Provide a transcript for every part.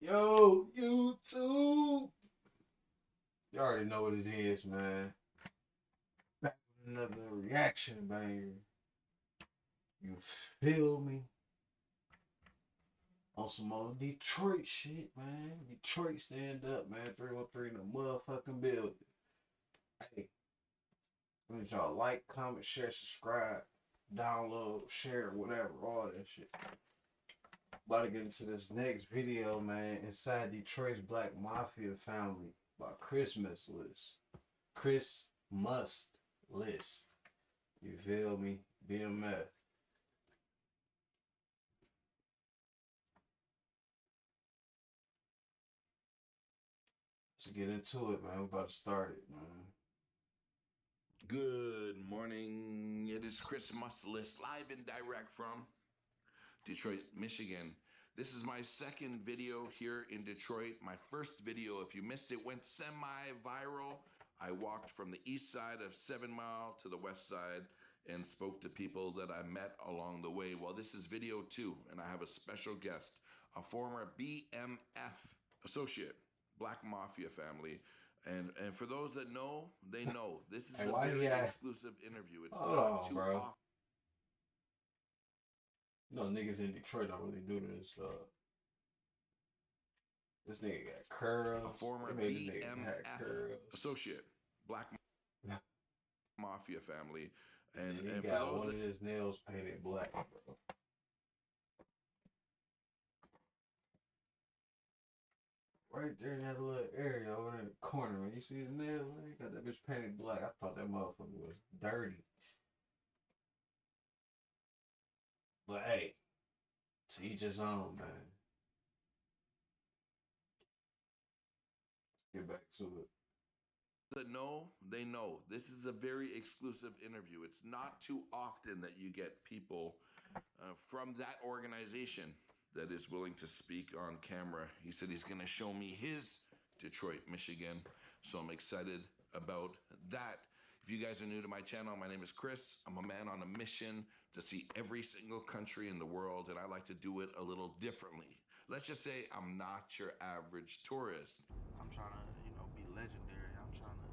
Yo, YouTube. You already know what it is, man. Back with another reaction banger. You feel me? On some old Detroit shit, man. Detroit stand up, man. 313 in the motherfucking building. Hey, make sure y'all like, comment, share, subscribe, download, share, whatever, all that shit. About to get into this next video, man. Inside Detroit's Black Mafia Family by Christmas List. Chris Must List. You feel me? BMF. Let's get into it, man. We're about to start it, man. Good morning. It is Christmas List live and direct from Detroit, Michigan. This is my second video here in Detroit. My first video, if you missed it, went semi-viral. I walked from the east side of 7 Mile to the west side and spoke to people that I met along the way. Well, this is video 2, and I have a special guest, a former BMF associate, Black Mafia Family. And for those that know, they know. This is Hey, a why very you ask? exclusive interview. It's Hold not on, too bro. often. You know, niggas in Detroit don't really do this stuff. This nigga got curls. A former They made this nigga have BMF curls. associate, Black Mafia Family. And he for got those one that of his nails painted black, bro. Right there in that little area over in the corner, man. You see his nails, man? He got that bitch painted black. I thought that motherfucker was dirty. But hey, to each his own, man. Let's get back to it. that know, they know. This is a very exclusive interview. It's not too often that you get people from that organization that is willing to speak on camera. He said he's going to show me his Detroit, Michigan. So I'm excited about that. If you guys are new to my channel, my name is Chris. I'm a man on a mission to see every single country in the world, and I like to do it a little differently. Let's just say I'm not your average tourist. I'm trying to, be legendary. I'm trying to,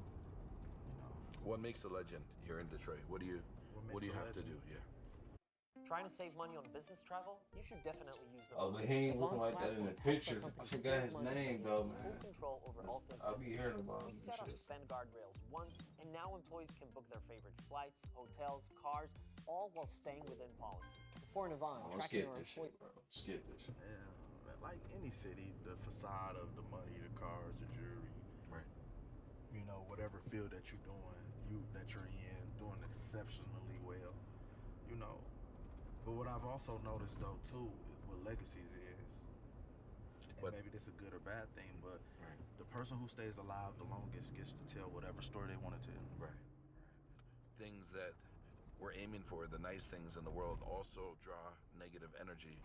What makes a legend here in Detroit? What do you what makes a have to legend? do? Yeah. Trying to save money on business travel? You should definitely use the Oh, but he ain't looking like that in the picture. I forgot his name, though, man. Full control over all things I'll be business hearing travel. about We him set and our shit. spend guardrails once, and now employees can book their favorite flights, hotels, cars, all while staying within policy. For Navan, Let's tracking skip our this shit, bro. Skip this shit. Yeah, like any city, the facade of the money, the cars, the jewelry, Right. Whatever field that you're doing, that you're in, doing exceptionally well, you know. But what I've also noticed though too, what legacies is, and But- maybe this is a good or bad thing, but Right. the person who stays alive the longest gets to tell whatever story they want to tell. Right. Things that we're aiming for, the nice things in the world, also draw negative energy.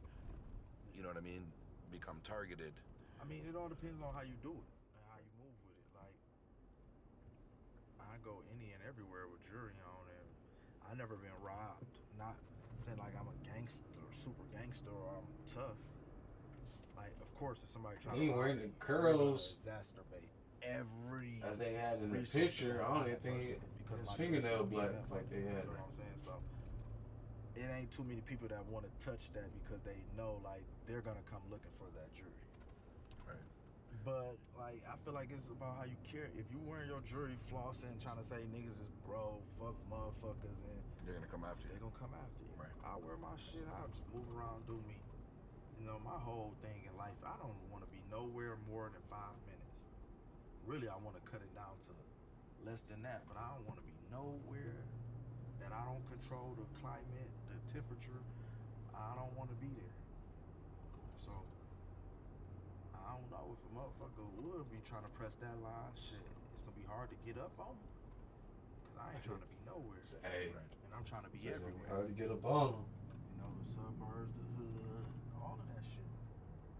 You know what I mean? Become targeted. I mean, it all depends on how you do it and how you move with it. Like, I go any and everywhere with jewelry on, and I never been robbed. Not saying like I'm a gangster, super gangster, or I'm tough. Like, of course, if somebody trying He to rob wearing me, the curls I'm gonna exacerbate every as they had in the resource picture. I to don't find even that think person because his my fingernail dress is black BMF, like they had. You know what I'm saying? So it ain't too many people that want to touch that because they know like they're gonna come looking for that jewelry. Right. But like I feel like it's about how you carry. If you wearing your jewelry flossing, trying to say niggas is bro, fuck motherfuckers, and They're gonna come after they you. gonna come after you. Right. I wear my shit. I just move around, do me. My whole thing in life. I don't want to be nowhere more than 5 minutes. Really, I want to cut it down to less than that. But I don't want to be nowhere that I don't control the climate, the temperature. I don't want to be there. So I don't know if a motherfucker would be trying to press that line. Shit, it's gonna be hard to get up on me. Cause I ain't trying to be nowhere. Hey, Right. And I'm trying to be it's gonna be everywhere. hard to get up on him. The suburbs, the hood, all of that shit.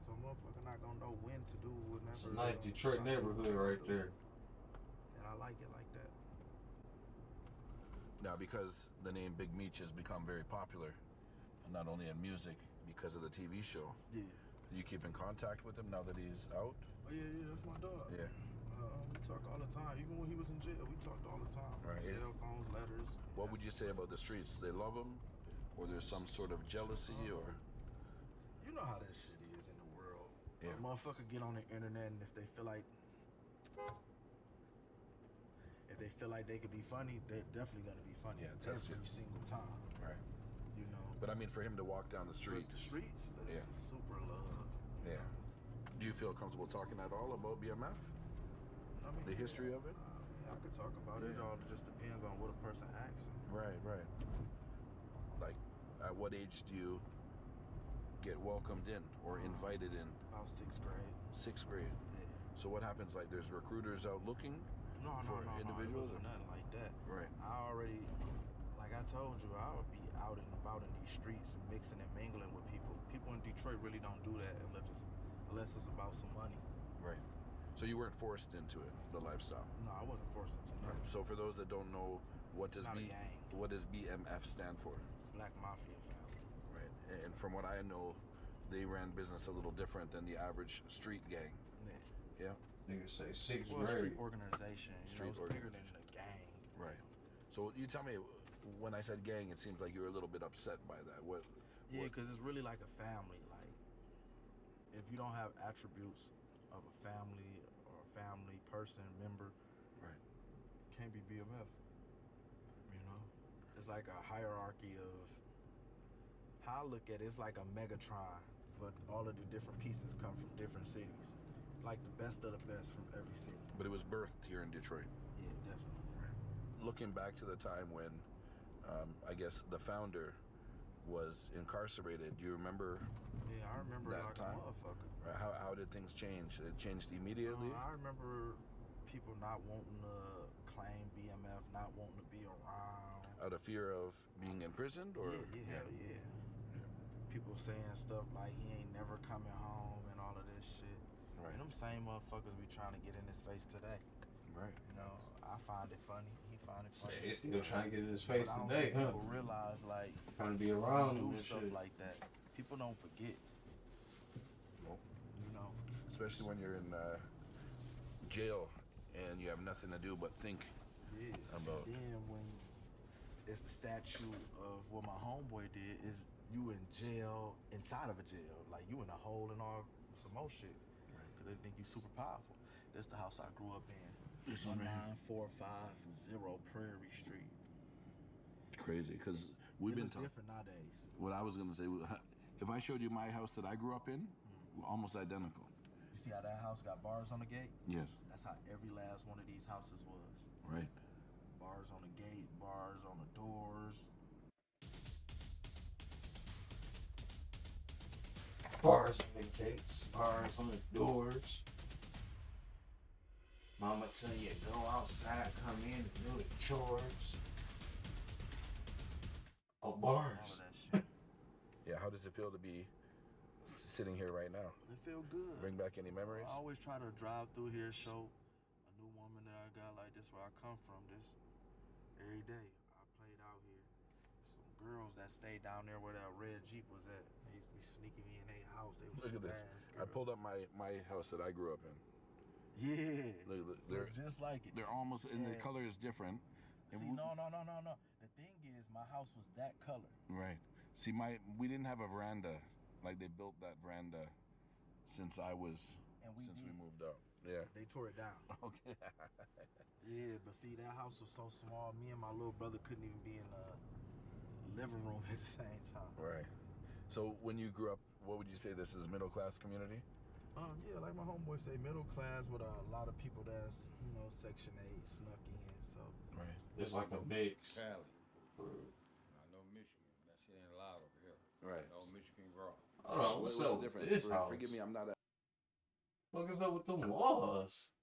So motherfucker not gonna know when to do whatever. It's a nice Detroit neighborhood right there. And I like it like that. Now, because the name Big Meech has become very popular, not only in music, because of the TV show, Yeah. You keep in contact with him now that he's out? Oh yeah, that's my dog. Yeah. We talk all the time. Even when he was in jail, we talked all the time. Right. Cell phones, letters. What would you say about the streets? They love him, or there's some sort of jealousy, or? You know how that shit is in the world. Yeah. A motherfucker get on the internet, and if they feel like they could be funny, they're definitely gonna be funny. Yeah, every single time. Right. You know. But I mean, for him to walk down the street. The streets, yeah. Super love. Yeah. Do you feel comfortable talking at all about BMF? I mean, the history of it? I could talk about it. It all just depends on what a person asks. Right. Like, at what age do you get welcomed in or invited in? About 6th grade. 6th grade. Yeah. So what happens? Like, there's recruiters out looking for individuals? No, nothing like that. Right. I already, like I told you, I would be out and about in these streets and mixing and mingling with people. People in Detroit really don't do that unless it's about some money. Right. So you weren't forced into it, the lifestyle? No, I wasn't forced into nothing. So for those that don't know, what does BMF stand for? Black Mafia Family. Right. And from what I know, they ran business a little different than the average street gang. Yeah. Niggas say 6th Street grade. organization. It's bigger than a gang. Right. So you tell me, when I said gang, it seems like you were a little bit upset by that. What? Yeah, because it's really like a family. Like, if you don't have attributes of a family or a family person, member, right, can't be BMF. You know? It's like a hierarchy of, how I look at it, it's like a Megatron, but all of the different pieces come from different cities. Like the best of the best from every city. But it was birthed here in Detroit. Yeah, definitely. Right. Looking back to the time when, I guess, the founder was incarcerated, do you remember? Yeah, I remember that like time? A motherfucker. Right. How did things change? It changed immediately? I remember people not wanting to claim BMF, not wanting to be around. Out of fear of being imprisoned? Or? Yeah. People saying stuff like he ain't never coming home and all of this shit. Right. And them same motherfuckers be trying to get in his face today. Right. You know, I find it funny. He find it funny. They still trying to get in his face today, huh? People realize, like, trying to be around him and stuff shit. like that. People don't forget. Nope. You know. Especially when you're in jail and you have nothing to do but think about. And then when it's the statue of what my homeboy did, is you in jail inside of a jail. Like, you in a hole and all some more shit. Because they think you super powerful. That's the house I grew up in. 19450 Prairie Street. It's crazy because we've been different nowadays. What I was gonna say, if I showed you my house that I grew up in, we're almost identical. You see how that house got bars on the gate? Yes. That's how every last one of these houses was. Right. Bars on the gate, bars on the doors. Bars on the gates, bars on the doors. Mama tell you go outside, come in and do the chores. Oh, bars. All of that shit. Yeah. How does it feel to be sitting here right now? It feel good. Bring back any memories? I always try to drive through here, show a new woman that I got, like, this where I come from, this every day. I played out here. Some girls that stayed down there where that red Jeep was at. They used to be sneaking me in their house. They was Look at this. I pulled up my house that I grew up in. Yeah. Look, they're just like it. They're almost, and the color is different. See, no. The thing is, my house was that color. Right. See, we didn't have a veranda. Like, they built that veranda since we moved out. Yeah. They tore it down. Okay. Yeah, but see, that house was so small. Me and my little brother couldn't even be in the living room at the same time. Right. So when you grew up, what would you say this is, middle class community? Yeah, like my homeboy say, middle class with a lot of people that's, Section 8 snuck in, so. Right. It's like a mix. Cali. I know Michigan. That shit ain't allowed over here. Right. No Michigan raw. Hold on, what's up with this house? Forgive me, I'm not What is up with them laws?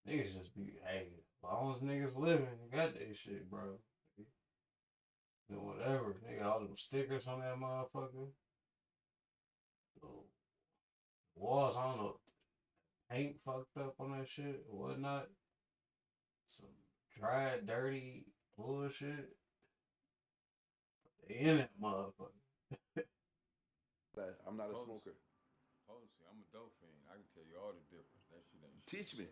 Niggas just be, hey, as long as niggas living, they got that shit, bro. Do whatever. They got all them stickers on that motherfucker. Walls, I don't know, paint fucked up on that shit or whatnot. Some dry, dirty bullshit. They in that motherfucker. I'm not a Potency. smoker. Potency. I'm a dope fiend. I can tell you all the difference. That shit ain't shit. Teach me.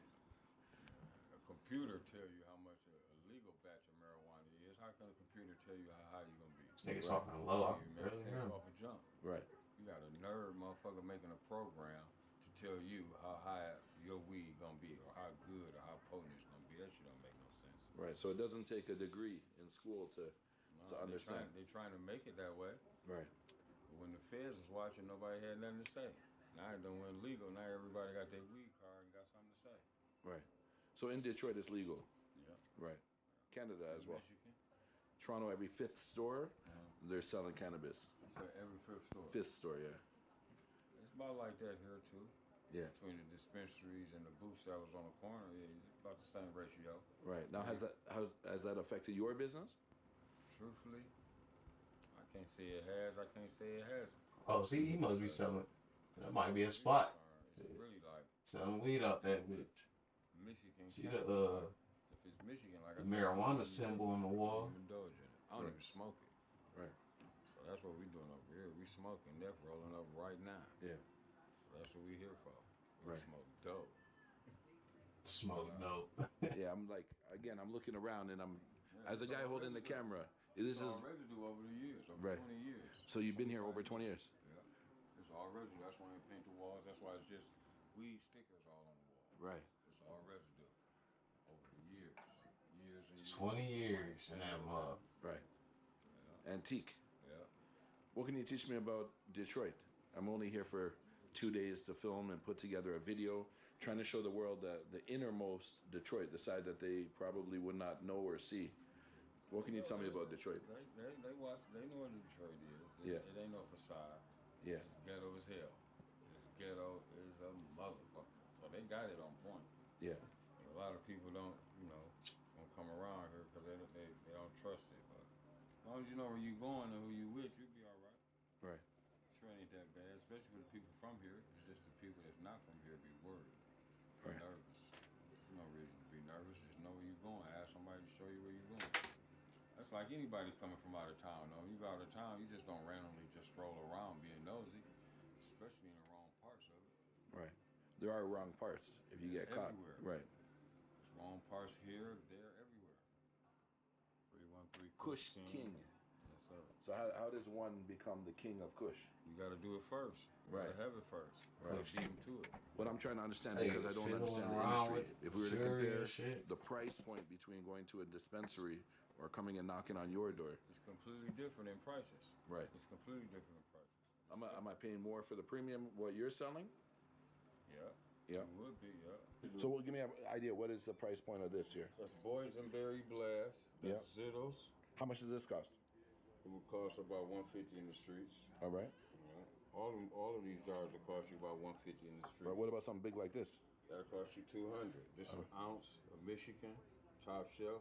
A computer tell you how much a legal batch of marijuana is. How can a computer tell you how high you're gonna be? Niggas talking low. You make sense off a jump. Right. You got a nerd motherfucker making a program to tell you how high your weed gonna be, or how good or how potent it's gonna be. That shit don't make no sense. Right. So it doesn't take a degree in school to understand. They're trying to make it that way. Right. But when the feds was watching, nobody had nothing to say. Now it done went legal. Now everybody got their weed card and got something to say. Right. So in Detroit, it's legal. Yeah. Right. Canada as well. Michigan. Toronto, every fifth store, they're selling cannabis. So every fifth store. Fifth store, yeah. It's about like that here too. Yeah. Between the dispensaries and the booth sellers on the corner, yeah, it's about the same ratio. Right. Now, has that affected your business? Truthfully, I can't say it has. I can't say it hasn't. Oh, see, he must be selling. That might be a spot. It's really like Selling weed out that bitch. Michigan. See the if it's Michigan, like the I said, marijuana symbol on the wall. I don't even indulge in it. I don't even smoke it. Right. So that's what we doing over here. We smoking, that's rolling up right now. Yeah. So that's what we here for. We Right. smoke dope. Smoke dope. Yeah, I'm like, again, I'm looking around and as a guy holding the camera, this It's is, all residue over the years, over Right. 20 years. so you've been here over 20 years? Yeah. It's all residue. That's why they paint the walls. That's why it's just weed stickers all on the wall. Right. It's all residue over the years. Years and years. 20 years in that mug. Right. Yeah. Antique. Yeah. What can you teach me about Detroit? I'm only here for 2 days to film and put together a video, trying to show the world the innermost Detroit, the side that they probably would not know or see. What can you tell me about Detroit? They watch. They know what Detroit is. Yeah. It ain't no facade. Yeah. It's ghetto as hell. It's ghetto as a motherfucker. So they got it on point. Yeah. A lot of people don't come around here because they don't trust it. But as long as you know where you going and who you with, you'll be all right. Right. Sure ain't that bad, especially for the people from here. It's just the people that's not from here be worried, be Right. nervous. No reason to be nervous. Just know where you're going. Ask somebody to show you where you're going. That's like anybody coming from out of town. Though you go out of town, you just don't randomly just stroll around being nosy, especially in the wrong parts of it. Right. There are wrong parts if you get caught. Everywhere. Right. There's wrong parts here, there, everywhere. 313 Kush King. Yes, sir. So how does one become the king of Kush? You got to do it first. You Right. got to have it first. Right. Beat him to it. What I'm trying to understand, Hey, because I don't fiddling understand the around industry. with If we were to jury compare and shit. the price point between going to a dispensary or coming and knocking on your door, It's completely different in prices. right? It's completely different in prices. Am I paying more for the premium what you're selling? Yeah. Yeah. It would be, yeah. So give me an idea. What is the price point of this here? That's Boysenberry Blast. That's Zittos. How much does this cost? It would cost about $150 in the streets. All right. Yeah. All of these jars will cost you about $150 in the street. But what about something big like this? That'll cost you $200. This is an ounce of Michigan, top shelf.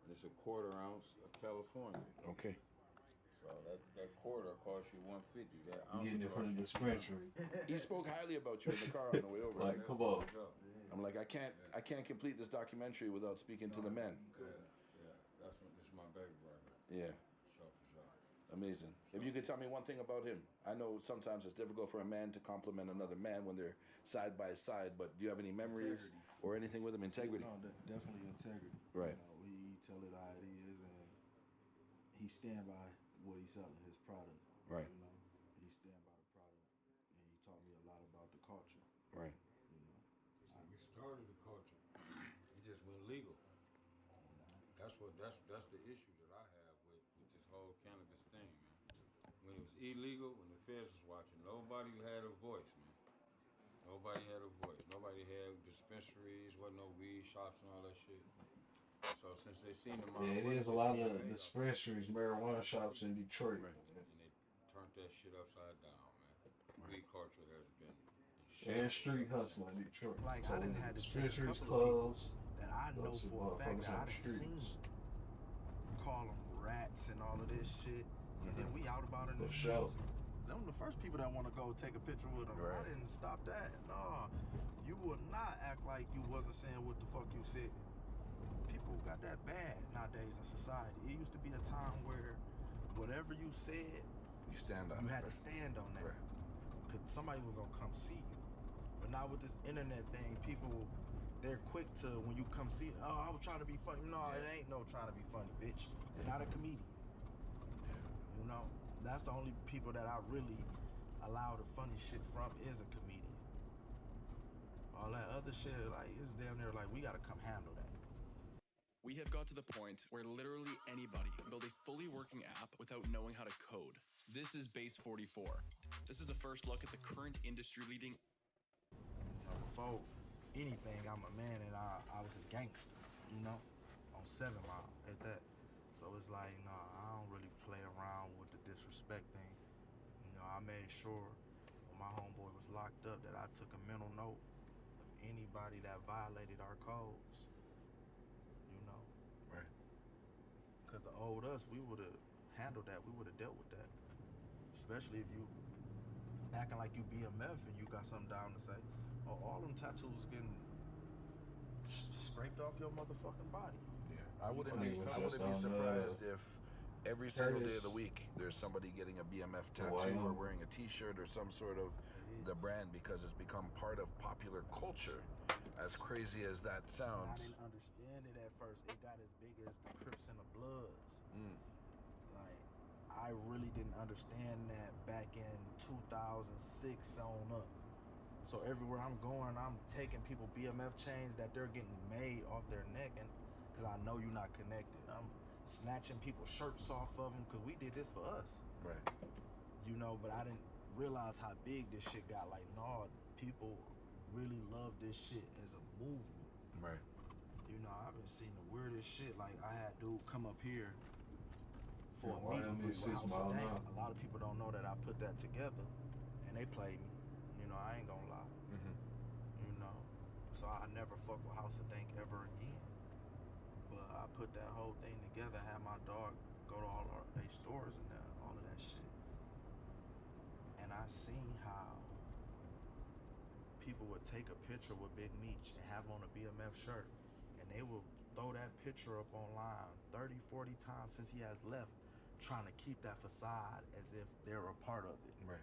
And it's a quarter ounce of California. Okay. So that quarter costs you $150. That You ounce getting it from the costs you dispensary. He spoke highly about you in the car on the way over. Like, come on. I'm like, I can't complete this documentary without speaking to the men. Yeah, this is my baby right here. Yeah. Sure for sure. Amazing. If you could tell me one thing about him. I know sometimes it's difficult for a man to compliment another man when they're side by side, but do you have any memories or anything with him? Integrity. No, definitely integrity. Right. You know, he tell it how it is, and he stand by what he's selling, his product. Right. You know, he stand by the product, and he taught me a lot about the culture. Right. You know, We started the culture. It just went legal. That's the issue that I have with this whole cannabis thing, man. When it was illegal, when the feds was watching, nobody had a voice, man. Nobody had a voice. Nobody had dispensaries, wasn't no weed shops and all that shit. So since they seen them, Yeah, it is a lot of dispensaries, marijuana shops in Detroit. Right. and they turned that shit upside down, man. Weed culture has been And street hustle in Detroit. Like, So I didn't when have to take a dispensaries couple of people closed. that I know Those for a fact motherfuckers that on I the done streets. seen call them rats and all of this shit, and then we out about it. For sure. Them the first people that want to go take a picture with them. Right. I didn't stop that. No, you will not act like you wasn't saying what the fuck you said. People got that bad nowadays in society. It used to be a time where whatever you said, You stand up. you had to stand on that. Right. because somebody was gonna come see you. But now with this internet thing, people, they're quick to, when you come see, oh, I was trying to be funny. No, it ain't no trying to be funny, bitch. You're not a comedian. You know, that's the only people that I really allow the funny shit from is a comedian. All that other shit, like, it's damn near like, we gotta come handle that. We have got to the point where literally anybody can build a fully working app without knowing how to code. This is Base 44. This is a first look at the current industry-leading. You know, before anything, I'm a man and I was a gangster, you know, on 7 Mile at that. So it's like, nah, I don't really play around with the disrespect thing. You know, I made sure when my homeboy was locked up that I took a mental note of anybody that violated our codes. You know, Right. because the old us, we would have handled that. We would have dealt with that. Especially if you acting like you BMF and you got something down to say. Oh, all them tattoos getting scraped off your motherfucking body. Yeah. I wouldn't I be mean, surprised if every single day of the week there's somebody getting a BMF tattoo or wearing a t-shirt or some sort of the brand, because it's become part of popular culture. As crazy as that I sounds. didn't understand it at first. It got as big as the Crips and the Bloods. Like, I really didn't understand that back in 2006 on up. So everywhere I'm going, I'm taking people BMF chains that they're getting made off their neck, and because I know you're not connected. I'm snatching people's shirts off of them because we did this for us. Right. You know, but I didn't realize how big this shit got. Like, no, people really love this shit as a movement. Right. You know, I've been seeing the weirdest shit. Like, I had dude come up here for a Yeah, meeting with 6 House Mile of Dank. now. A lot of people don't know that I put that together, and they played me. You know, I ain't gonna lie. You know, so I never fuck with House of Dank ever again. But I put that whole thing together, had my dog go to all their stores and all of that shit. And I seen how people would take a picture with Big Meech and have on a BMF shirt, and they will throw that picture up online 30, 40 times since he has left, trying to keep that facade as if they're a part of it. Right.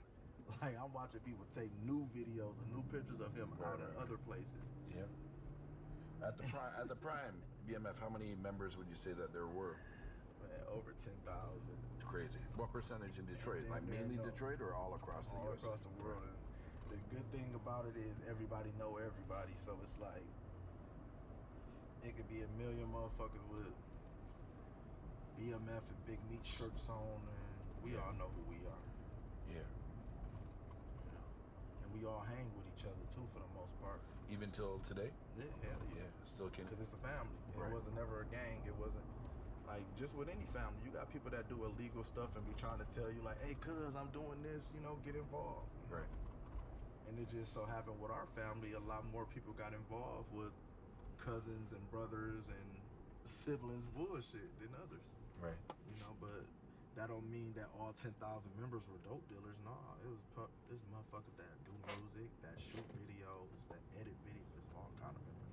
Like, I'm watching people take new videos and new pictures of him out in other places. Yeah. At the prime, BMF, how many members would you say that there were? Man, over 10,000. Crazy. What percentage in Detroit? Like mainly Detroit or all across the all U.S.? across the world. And the good thing about it is everybody know everybody, so it's like it could be a million motherfuckers with BMF and Big Meat shirts on, and we all know who we are. Yeah. You know, and we all hang with each other too for the most part. Even till today? Yeah, hell yeah. Still can. Because it's a family. Right. It wasn't never a gang. It wasn't like just with any family. You got people that do illegal stuff and be trying to tell you like, hey, cuz I'm doing this, you know, get involved. You know? Right. And it just so happened with our family, a lot more people got involved with cousins and brothers and siblings bullshit than others. Right. You know, but that don't mean that all 10,000 members were dope dealers. No, it was there's motherfuckers that do music, that shoot videos, that edit videos. It's all kind of members.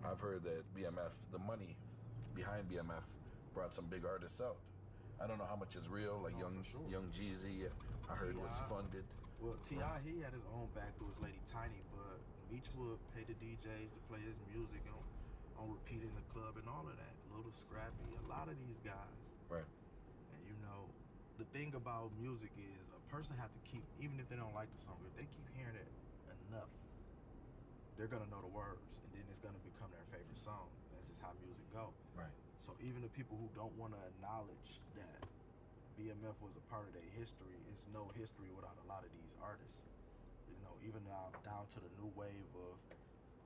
I've heard that BMF, the money behind BMF, brought some big artists out. I don't know how much is real, like No, for sure. Young Jeezy, I heard was T.I. funded. Well, T.I., he had his own back through his lady Tiny, but Meech would pay the DJs to play his music on repeat in the club and all of that. Little Scrappy, a lot of these guys. Right. And you know, the thing about music is a person have to keep, even if they don't like the song, if they keep hearing it enough, they're gonna know the words, and then it's gonna become their favorite song. That's just how music go. Right. So even the people who don't want to acknowledge that BMF was a part of their history, it's no history without a lot of these artists. You know, even down to the new wave of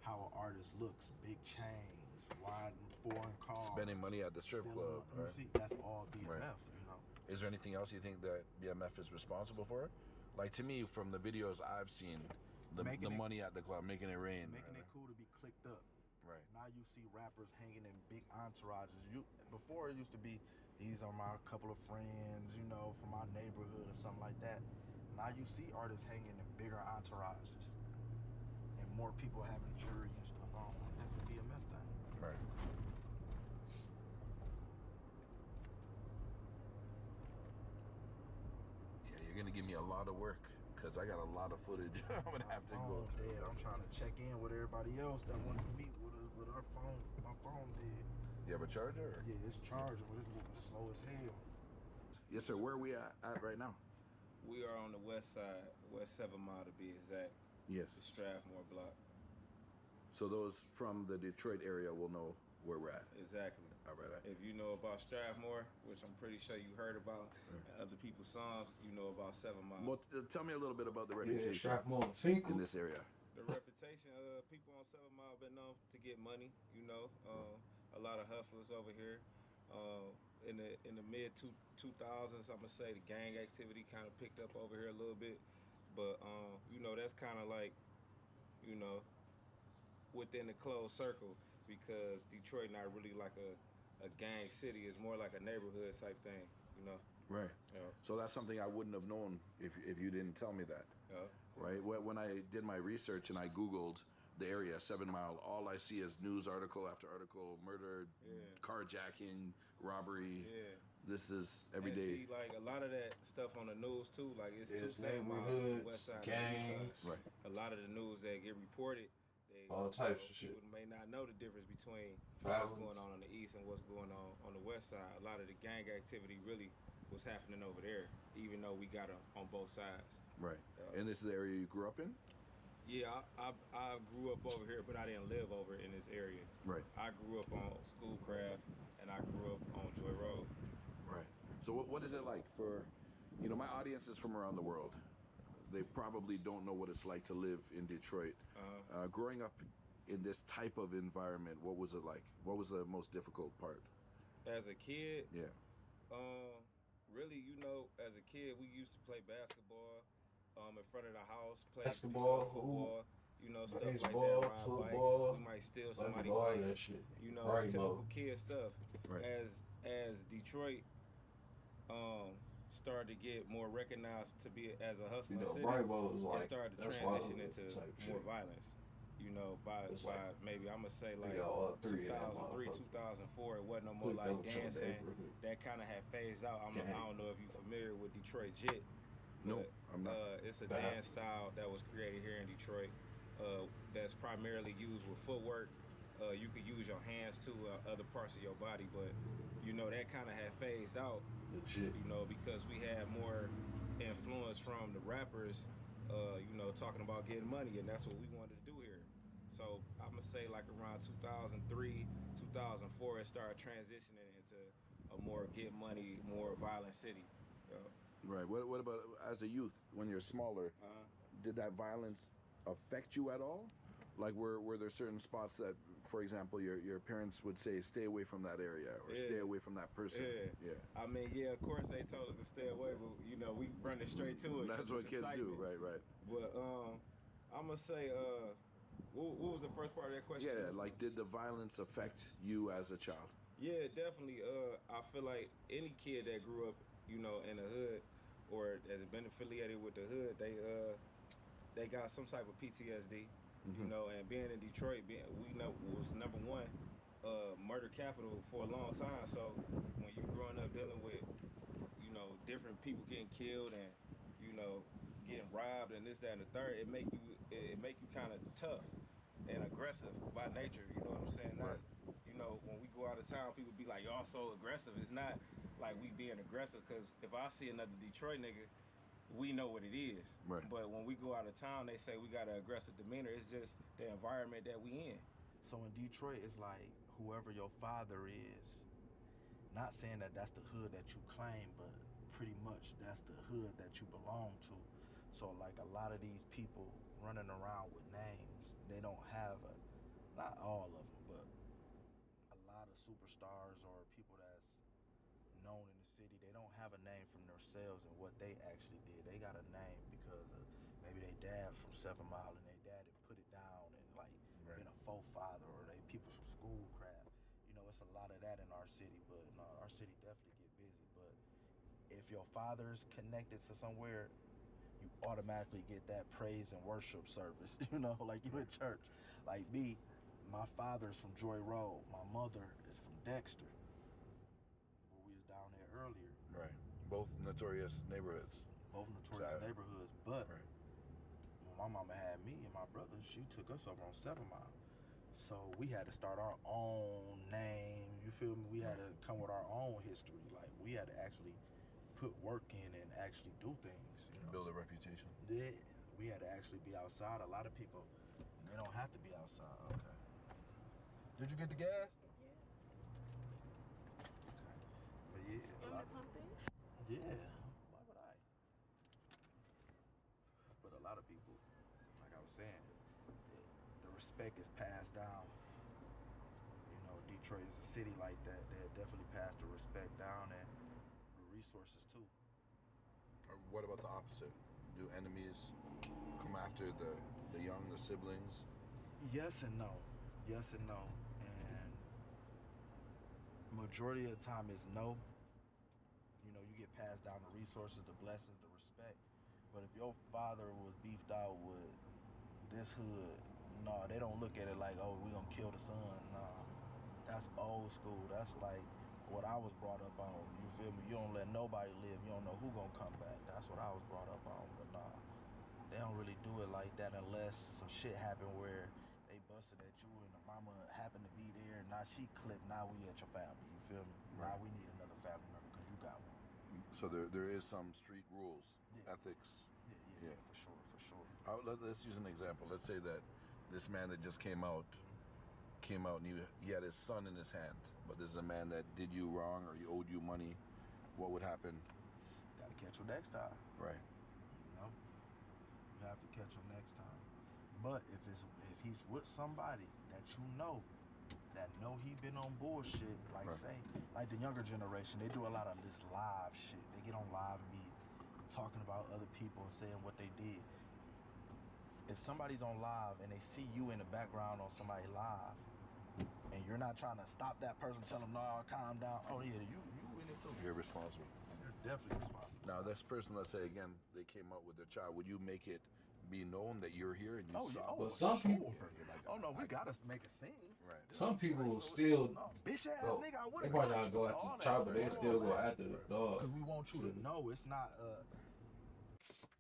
how an artist looks, big chains, riding foreign cars, Spending money at the strip club. You Right. see, that's all BMF. Right. You know. Is there anything else you think that BMF is responsible for? Like, to me, from the videos I've seen, the money at the club, making it rain. Making it cool to be clicked up. Right. Now you see rappers hanging in big entourages. Before it used to be, these are my couple of friends, you know, from my neighborhood or something like that. Now you see artists hanging in bigger entourages, and more people having jewelry and stuff on. That's a BMF thing. Right. Yeah, you're gonna give me a lot of work because I got a lot of footage. I'm gonna have to go through. Dead. I'm trying to check in with everybody else that wanted to meet with our phone. My phone dead. You have a charger? Or? Yeah, it's charging, but it's moving slow as hell. Yes, sir. Where are we at right now? We are on the west side, West 7 Mile to be exact. Yes. The Strathmore block. So those from the Detroit area will know where we're at. Exactly. All right. If you know about Strathmore, which I'm pretty sure you heard about, other people's songs, you know about 7 Mile. Well, tell me a little bit about the reputation Strathmore Finkel in this area. The reputation, people on 7 Mile been known to get money, you know. A lot of hustlers over here. In the mid 2000s, I'm gonna say the gang activity kind of picked up over here a little bit, but you know, that's kind of like, you know, within the closed circle, because Detroit not really like a gang city. It's more like a neighborhood type thing, you know. Right. Yeah. So that's something I wouldn't have known if you didn't tell me that. Yeah. Right. When I did my research and I Googled the area, 7 Mile, all I see is news article after article, murder, carjacking, robbery. Yeah. This is every and day. See, like a lot of that stuff on the news too. Like it's two 7 Miles, neighborhoods, the west side, gangs. and the east side. Right. A lot of the news that get reported, all types of shit. People may not know the difference between Violence. what's going on the east and what's going on the west side. A lot of the gang activity really was happening over there, even though we got them on both sides. Right. Yeah. And this is the area you grew up in? Yeah, I grew up over here, but I didn't live over in this area. Right. I grew up on Schoolcraft, and I grew up on Joy Road. Right. So what is it like for, you know, my audience is from around the world. They probably don't know what it's like to live in Detroit. Growing up in this type of environment, what was it like? What was the most difficult part? As a kid, Yeah. really, you know, as a kid, we used to play basketball in front of the house, play Basketball, football, you know, stuff baseball, like that. Ride football, bikes. We might steal somebody's all bikes. that shit. You know, Right, typical Mo. kid stuff. Right. As Detroit started to get more recognized to be as a hustling city, Bravo was like, it started to that's transition why into type more shit. violence. You know, by like, maybe I'm gonna say like all three of them 2003, motherfuckers. 2004, it wasn't no more Clicked like over to the dancing. neighborhood. That kind of had phased out. I don't know if you're familiar with Detroit Jit. No, but, I'm not. It's a dance style that was created here in Detroit. That's primarily used with footwork. You could use your hands too, other parts of your body, but you know that kind of had phased out. Legit. You know, because we had more influence from the rappers. You know, talking about getting money, and that's what we wanted to do here. So I'm gonna say like around 2003, 2004, it started transitioning into a more get money, more violent city. Right. What about as a youth when you're smaller? Did that violence affect you at all? Like were there certain spots that, for example, your parents would say stay away from that area or stay away from that person? Yeah. I mean, yeah, of course they told us to stay away, but you know we run it straight to it. That's what kids do, right? But I'm gonna say, what was the first part of that question? Yeah, like did the violence affect you as a child? Yeah, definitely. I feel like any kid that grew up, you know, in the hood or has been affiliated with the hood, they got some type of PTSD. You know, and being in Detroit, we know was number one murder capital for a long time. So when you're growing up dealing with, you know, different people getting killed and, you know, getting robbed and this, that, and the third, it make you kind of tough and aggressive by nature. You know what I'm saying? Not, you know, when we go out of town, people be like, y'all so aggressive. It's not like we being aggressive, because if I see another Detroit nigga, we know what it is. Right. But when we go out of town, they say we got an aggressive demeanor. It's just the environment that we in. So in Detroit, it's like whoever your father is, not saying that that's the hood that you claim, but pretty much that's the hood that you belong to. So like a lot of these people running around with names, they don't have not all of them, but a lot of superstars or people that's known in the city, they don't have a name from themselves and what they actually did. They got a name because of maybe they dad from 7 Mile and they dad had put it down and like been a forefather, or they people from Schoolcraft. You know, it's a lot of that in our city, but no, our city definitely get busy. But if your father's connected to somewhere, you automatically get that praise and worship service, you know, like you in church. Like me, my father's from Joy Road, my mother is from Dexter. Down there earlier. Right. Both notorious neighborhoods. both notorious neighborhoods. But when my mama had me and my brother, she took us over on 7 Mile. So we had to start our own name. You feel me? We had to come with our own history. Like we had to actually put work in and actually do things. You know? Build a reputation. Yeah, we had to actually be outside. A lot of people, they don't have to be outside. Okay. Did you get the gas? Yeah. Okay. But yeah. You want me to pump it? Yeah. Why would I? But a lot of people, like I was saying, the respect is passed down. You know, Detroit is a city like that. They definitely pass the respect down and the resources too. Or what about the opposite? Do enemies come after the young, the siblings? Yes and no. Yes and no. And majority of the time is no. You know, you get passed down the resources, the blessings, the respect. But if your father was beefed out with this hood, no, they don't look at it like, oh, we gonna kill the son. Nah, that's old school. That's like what I was brought up on. You feel me? You don't let nobody live. You don't know who gonna come back. That's what I was brought up on. But nah, they don't really do it like that unless some shit happened where they busted at you and the mama happened to be there. Now she clipped. Now we at your family. You feel me? Right. Now we need another family member because you got one. So there is some street rules, ethics. Yeah, for sure. Let's use an example. Let's say that this man that just came out and he had his son in his hand, but this is a man that did you wrong or he owed you money. What would happen? Got to catch him next time. Right. You know, you have to catch him next time. But if he's with somebody that you know he been on bullshit, like say, like the younger generation, they do a lot of this live shit. They get on live and be talking about other people and saying what they did. If somebody's on live and they see you in the background on somebody live, and you're not trying to stop that person, tell them, no, calm down. Oh yeah, you in it too. You're responsible. You're definitely responsible. Now this person, let's say again, they came out with their child. Would you make it be known that you're here and you saw? But some people. Oh no, we gotta make a scene. Right. Some people will still. Bitch ass go. nigga, I They would've might not go after the child, but they still go after the dog. Because we want you to know it's not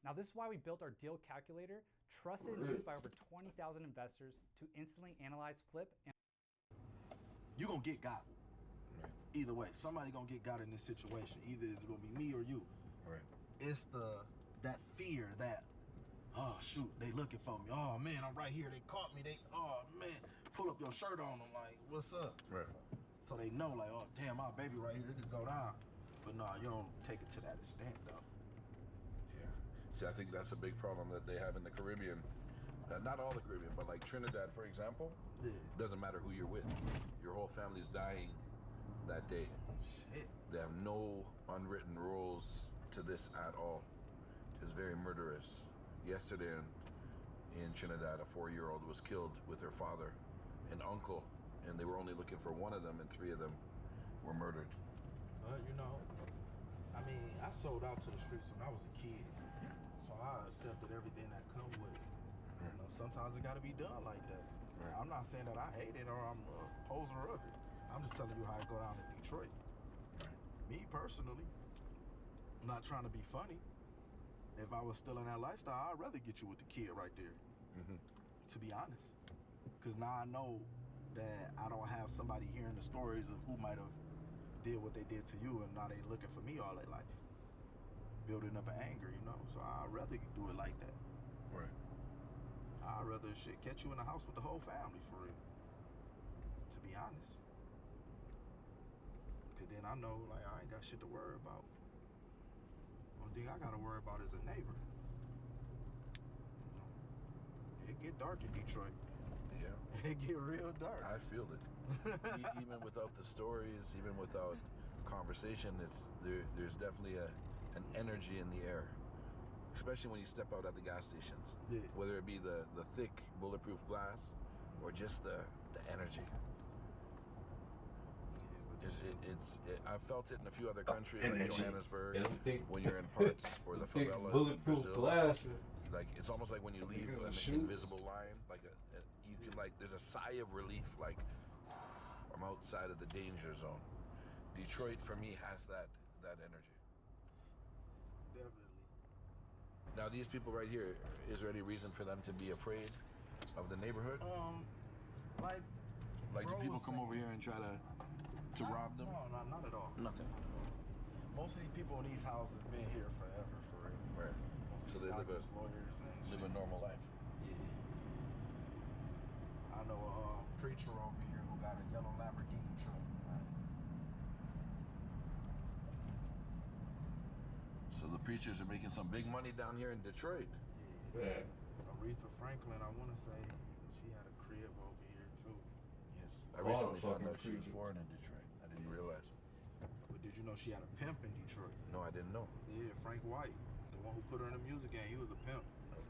Now this is why we built our deal calculator, trusted and used by over 20,000 investors to instantly analyze, flip, and you gonna get got. Right. Either way, somebody gonna get got in this situation. Either it's gonna be me or you. Right. It's that fear that, oh shoot, they looking for me. Oh man, I'm right here. They caught me. Oh man, pull up your shirt on them. Like, what's up? Right. So they know, like, oh damn, my baby right here. It could go down. But nah, you don't take it to that extent though. Yeah. See, I think that's a big problem that they have in the Caribbean. Not all the Caribbean, but like Trinidad, for example. Yeah. Doesn't matter who you're with. Your whole family's dying that day. Shit. They have no unwritten rules to this at all. It's very murderous. Yesterday in Trinidad, a 4-year-old was killed with her father and uncle, and they were only looking for one of them, and 3 of them were murdered. You know, I mean, I sold out to the streets when I was a kid, so I accepted everything that come with it. You know, sometimes it got to be done like that. Right. I'm not saying that I hate it or I'm a poser of it. I'm just telling you how it go down in Detroit. Me personally, I'm not trying to be funny. If I was still in that lifestyle, I'd rather get you with the kid right there. To be honest, because now I know that I don't have somebody hearing the stories of who might have did what they did to you, and now they looking for me all their life, building up an anger, you know. So I'd rather do it like that. Right. I'd rather shit catch you in the house with the whole family for real. To be honest, because then I know like I ain't got shit to worry about. Only thing I gotta worry about is a neighbor. You know, it get dark in Detroit. Yeah. It get real dark. I feel it. Even without the stories, even without conversation, there's definitely an energy in the air. Especially when you step out at the gas stations. Yeah. Whether it be the thick bulletproof glass or just the energy. I've felt it in a few other countries like Johannesburg, when you're in parts or the favelas bulletproof in Brazil. glass. Like it's almost like when you leave an invisible line, like you can there's a sigh of relief, like I'm outside of the danger zone. Detroit for me has that energy. Definitely. Now these people right here, is there any reason for them to be afraid of the neighborhood? Like do bro people was come saying- over here and try to rob them? No, not at all. Nothing. Most of these people in these houses been here forever, for real. Right. Most So of they these live doctors, lawyers, and live shit. a normal life. Yeah. I know a preacher over here who got a yellow Lamborghini truck. Right? So the preachers are making some big money down here in Detroit. Yeah. Aretha Franklin, I want to say she had a crib over here too. Yes. I All recently the found fucking out she was preachers. born in Detroit. I didn't realize. But did you know she had a pimp in Detroit? No, I didn't know. Yeah, Frank White, the one who put her in the music game. He was a pimp.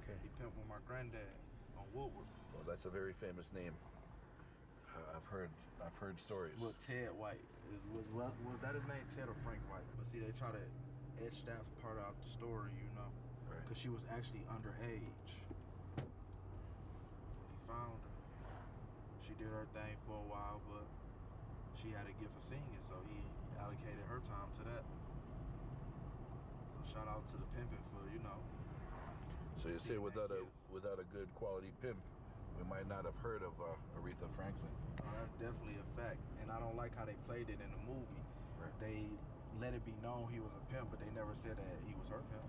Okay. He pimped with my granddad on Woodward. Well, that's a very famous name. I've heard stories. Well, Ted White was that his name, Ted or Frank White? But see, they try to etch that part out the story, you know, Right. because she was actually underage when he found her. She did her thing for a while, but she had a gift for singing, so he allocated her time to that. So shout out to the pimping for, you know. So you say seeing that gift. without a good quality pimp, we might not have heard of Aretha Franklin. Oh, that's definitely a fact. And I don't like how they played it in the movie. Right. They let it be known he was a pimp, but they never said that he was her pimp.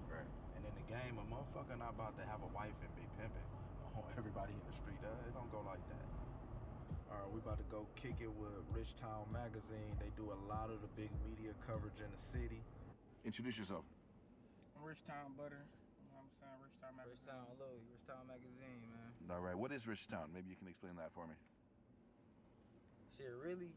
Right. And in the game, a motherfucker not about to have a wife and be pimping on everybody in the street. It don't go like that. All right, we about to go kick it with Rich Town Magazine. They do a lot of the big media coverage in the city. Introduce yourself. I'm Rich Town Butter. You know what I'm saying? Rich Town Magazine. Rich Town Louie, Rich Town Magazine, man. All right. What is Rich Town? Maybe you can explain that for me. Shit, really,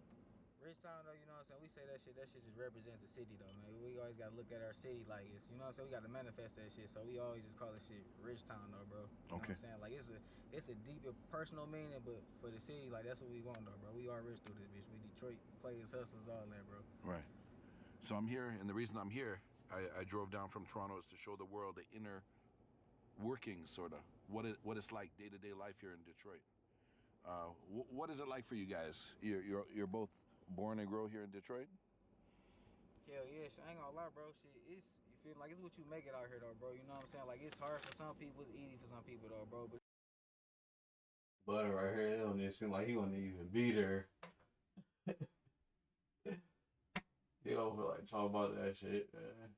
Rich Town though, you know what I'm saying? We say that shit just represents the city though, man. We always gotta look at our city like it's, you know what I'm saying? We gotta manifest that shit, so we always just call it shit Rich Town though, bro. You know Okay. what I'm saying? Like it's a deeper personal meaning, but for the city, like that's what we want though, bro. We are rich through this bitch. We Detroit players, hustlers, all that, bro. Right. So I'm here, and the reason I'm here, I drove down from Toronto is to show the world the inner workings, sort of, what it's like day-to-day life here in Detroit. What is it like for you guys? You're both born and grow here in Detroit? Hell yeah, shit, I ain't gonna lie, bro. Shit, you feel like it's what you make it out here though, bro. You know what I'm saying? Like it's hard for some people, it's easy for some people though, bro. But Butter right here, it don't even seem like he wouldn't even be there. He don't feel like talk about that shit, man.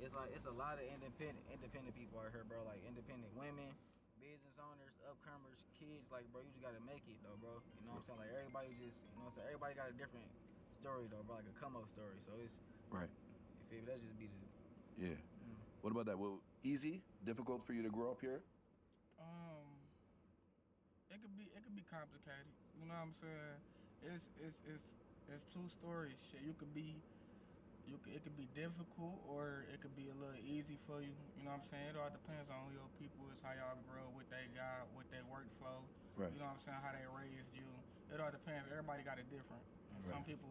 it's like it's a lot of independent people out here, bro. Like independent women, business owners, upcomers, kids. Like, bro, you just gotta make it though, bro. You know what I'm saying? Like everybody just, you know what I'm saying? Everybody got a different story though, bro. Like a come up story. So it's Right. you feel me? That just be the Yeah. What about that? Well, easy, difficult for you to grow up here? It could be complicated. You know what I'm saying? It's two stories. Shit, it could be difficult or it could be a little easy for you. You know what I'm saying? It all depends on who your people is, how y'all grow, what they got, what they work for. Right. You know what I'm saying? How they raised you. It all depends. Everybody got it different. And some people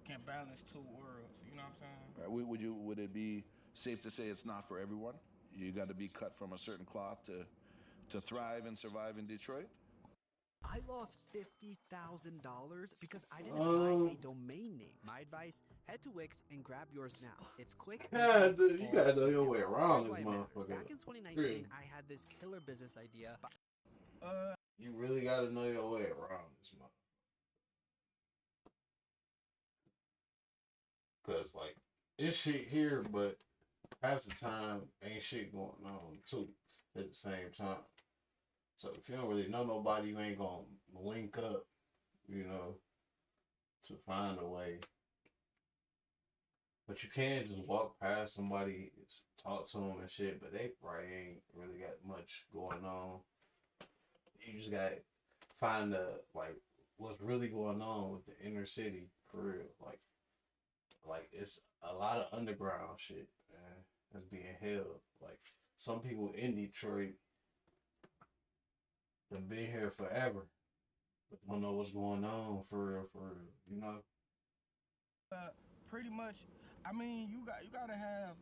can balance two worlds. You know what I'm saying? Right. Would it be safe to say it's not for everyone? You got to be cut from a certain cloth to thrive and survive in Detroit? I lost $50,000 because I didn't buy a domain name. My advice, head to Wix and grab yours now. It's quick. Yeah, dude, you gotta know your way Here's around why this it matters. motherfucker. Back in 2019, I had this killer business idea. You really gotta know your way around this motherfucker. Cause like it's shit here, but half the time ain't shit going on too at the same time. So if you don't really know nobody, you ain't gonna link up, you know, to find a way. But you can just walk past somebody, talk to them and shit, but they probably ain't really got much going on. You just gotta find what's really going on with the inner city for real. Like it's a lot of underground shit, man, that's being held. Like some people in Detroit have been here forever, but don't know what's going on for real, you know. Pretty much. I mean, you gotta have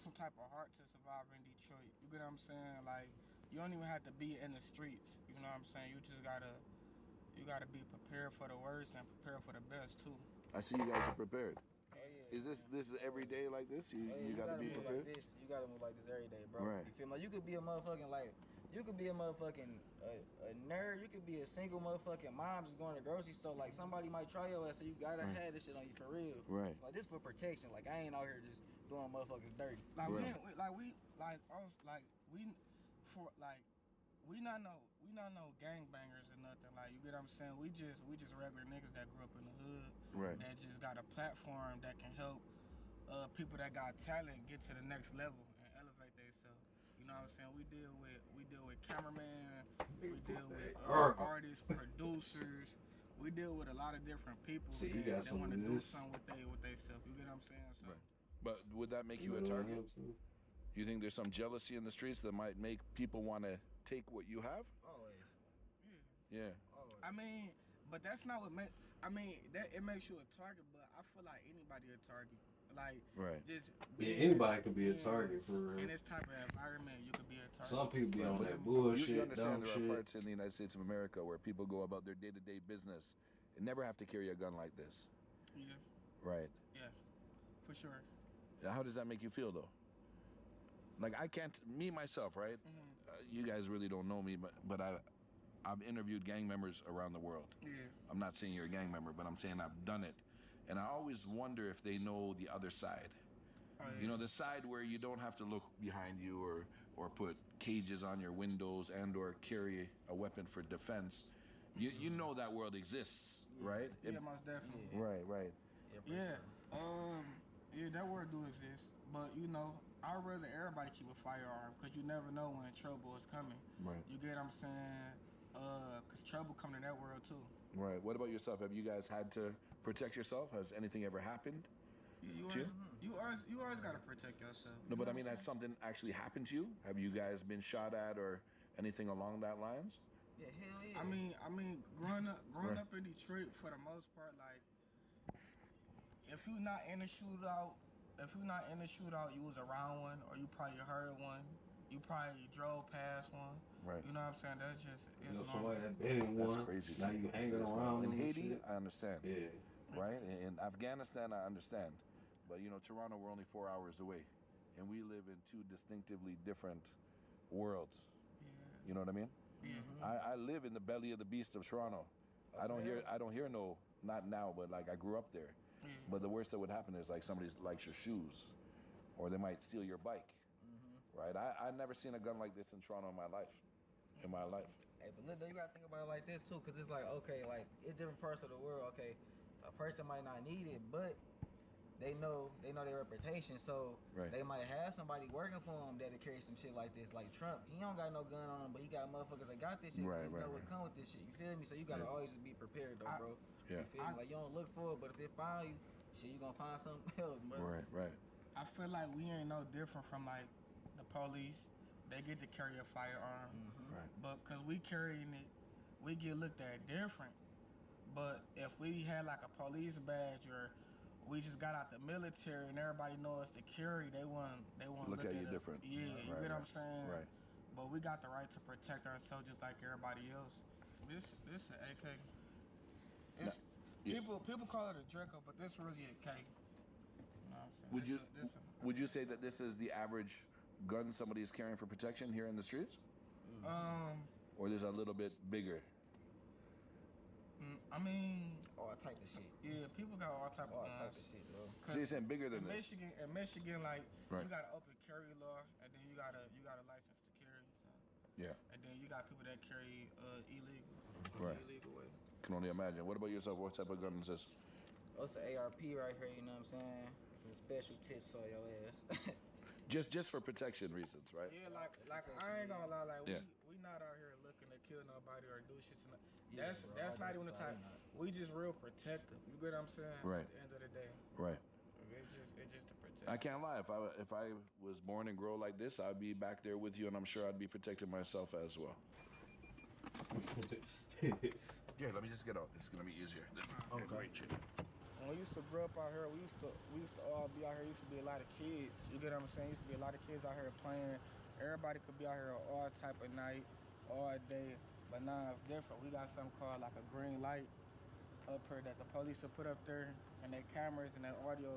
some type of heart to survive in Detroit. You get what I'm saying? Like, you don't even have to be in the streets. You know what I'm saying? You just gotta be prepared for the worst and prepared for the best too. I see you guys are prepared. oh yeah, Yeah. Is this every day like this? You got to be move prepared. like this. You gotta move like this every day, bro. Right. You feel me? Like, you could be a motherfucking a nerd. You could be a single motherfucking mom just going to the grocery store. Like somebody might try your ass, so you gotta have this shit on you for real. Right. Like this for protection. Like I ain't out here just doing motherfuckers dirty. Like Right. we not no gangbangers or nothing. Like you get what I'm saying? We just regular niggas that grew up in the hood. Right. That just got a platform that can help people that got talent get to the next level and elevate themselves. You know what I'm saying? We deal with cameramen, we deal with artists, producers. We deal with a lot of different people that want to do something with themselves. You get what I'm saying? So, Right. But would that make you a target? You think there's some jealousy in the streets that might make people want to take what you have? Always. Yeah. Always. I mean, but that's not what it makes you a target, but I feel like anybody a target. Like, right. Just anybody could be a target for real. In this type of environment, you could be a target. Some people be on that You bullshit, understand dumb there shit. are parts in the United States of America where people go about their day-to-day business and never have to carry a gun like this. Yeah. Right. Yeah. For sure. How does that make you feel, though? Like, I can't, me, myself, right? You guys really don't know me, but I've interviewed gang members around the world. Yeah. I'm not saying you're a gang member, but I'm saying I've done it. And I always wonder if they know the other side. Oh, yeah. You know, the side where you don't have to look behind you or put cages on your windows and or carry a weapon for defense. You know that world exists, right? Yeah, most definitely. Right. Yeah. Yeah, that word do exist. But, you know, I'd rather everybody keep a firearm because you never know when trouble is coming. Right. You get what I'm saying? Because trouble come to that world, too. Right. What about yourself? Have you guys had to protect yourself? Has anything ever happened to you? You always got to protect yourself. No, but I mean, has something actually happened to you? Have you guys been shot at or anything along that lines? Yeah, hell yeah. I mean, growing up in Detroit, for the most part, like, if you're not in a shootout, you was around one, or you probably heard one. You probably drove past one. Right. You know what I'm saying? That's just it's somebody that been in one. That's crazy. Now you hanging around in and Haiti, shit. I understand. Yeah. Right? In Afghanistan, I understand. But, you know, Toronto, we're only 4 hours away. And we live in two distinctively different worlds. Yeah. You know what I mean? Yeah. I live in the belly of the beast of Toronto. I don't hear no, not now, but like I grew up there. Yeah. But the worst that would happen is like somebody likes your shoes, or they might steal your bike. Right? I never seen a gun like this in Toronto in my life. Hey, but look, you gotta think about it like this too, cause it's like, okay, like it's different parts of the world. Okay, a person might not need it, but they know their reputation, so they might have somebody working for them that'll carry some shit like this. Like Trump, he don't got no gun on him, but he got motherfuckers that got this shit. Know what come with this shit. You feel me? So you gotta always just be prepared, though, bro. Yeah. You feel me? Like you don't look for it, but if it find you, shit, you gonna find something else, bro. Right. I feel like we ain't no different from like the police. They get to carry a firearm, Right. but cause we carrying it, we get looked at different. But if we had like a police badge or we just got out the military and everybody know us to carry, they want Look at you us. different. Yeah, you get what I'm saying? Right. But we got the right to protect ourselves just like everybody else. This is an AK. It's, people call it a Draco, but this really a K. You know what I'm saying? Would you say that this is the average gun somebody is carrying for protection here in the streets? Or there's a little bit bigger? I mean, all type of shit. Yeah, people got all type of guns. Shit, bro. So you're saying bigger than this? In Michigan, like you got an open carry law, and then you got a license to carry. So. Yeah. And then you got people that carry illegal. Right. Illegal way. Can only imagine. What about yourself? What type of gun is this? Oh, it's an ARP right here. You know what I'm saying? Some special tips for your ass. Just for protection reasons, right? Yeah, like I ain't gonna lie, like we not out here looking to kill nobody or do shit tonight. That's not even the type. We just real protective. You get what I'm saying? Right. At the end of the day. Right. It's just to protect. I can't lie. If I was born and grow like this, I'd be back there with you, and I'm sure I'd be protecting myself as well. Yeah, let me just get out. It's gonna be easier. Okay. Great shit. When we used to grow up out here, we used to all be out here. Used to be a lot of kids. You get what I'm saying? Used to be a lot of kids out here playing. Everybody could be out here all type of night, all day. But now it's different. We got something called like a green light up here that the police will put up there, and their cameras and their audio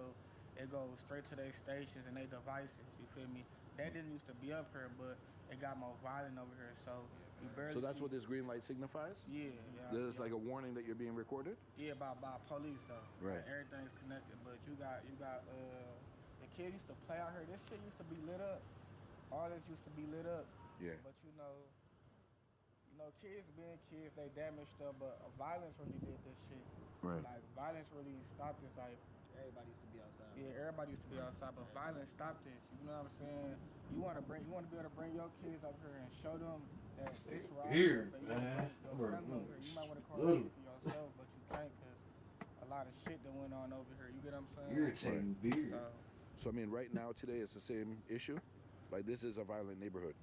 it goes straight to their stations and their devices. You feel me? That didn't used to be up here, but it got more violent over here. So you barely. So that's what this green light signifies? Yeah. There's like a warning that you're being recorded? Yeah, by police though. Right. Like, everything's connected, but you got the kids used to play out here. This shit used to be lit up. All this used to be lit up. Yeah. But you know, kids being kids, they damaged stuff, but violence really did this shit. Right. Like violence really stopped this. Like Everybody used to be outside. yeah, everybody used to be outside, but violence stopped this. You know what I'm saying? You want to be able to bring your kids up here and show them that it's right. Weird, but man. You might want to call it for yourself, but you can't because a lot of shit that went on over here. You get what I'm saying? Irritating, weird. So I mean, right now today it's the same issue. Like this is a violent neighborhood.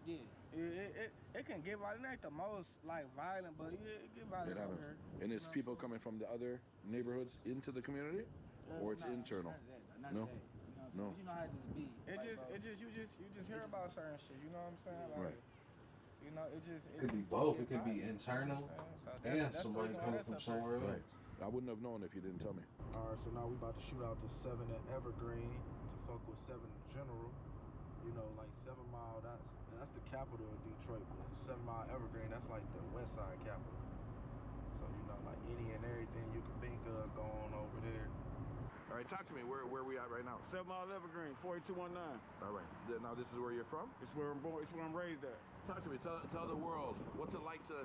Yeah. It can get violent. It ain't the most like violent, but it get violent over here. And it's people coming from the other neighborhoods into the community, or it's internal. No. No. You know how it just be. You just hear about certain shit. You know what I'm saying? Like, Right. You know, it could be both. It could be internal and somebody coming from somewhere else. Right. I wouldn't have known if you didn't tell me. All right, so now we about to shoot out to 7 at Evergreen to fuck with 7 in general. You know, like 7 Mile, that's the capital of Detroit, but 7 Mile Evergreen, that's like the west side capital. So, you know, like any and everything you can think of going over there. All right, talk to me. Where are we at right now? 7 Mile Evergreen, 48219. All right. Now this is where you're from? It's where I'm born. It's where I'm raised at. Talk to me. Tell the world, what's it like to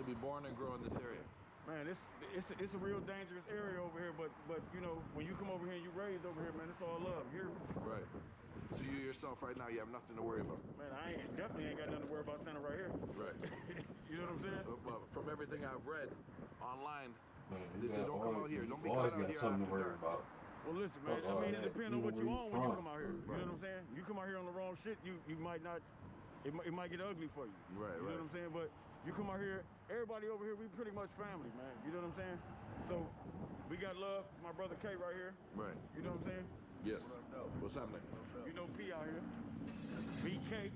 be born and grow in this area? Man, it's a real dangerous area over here, but you know, when you come over here and you raised over here, man, it's all love. Here. Right. So you yourself right now, you have nothing to worry about. Man, I definitely ain't got nothing to worry about standing right here. Right. You know what I'm saying? But from everything I've read online, Man, they say don't come out here. Don't be always caught out got here something to after worry dark. about. Well, listen, man. I mean, it depends on what you on when you come out here. You Right. know what I'm saying? You come out here on the wrong shit, you might not. It might get ugly for you. Right. You know what I'm saying? But you come out here, everybody over here, we pretty much family, man. You know what I'm saying? So we got love. My brother K right here. Right. You know what I'm saying? Yes. What's happening? You know P out here. BK.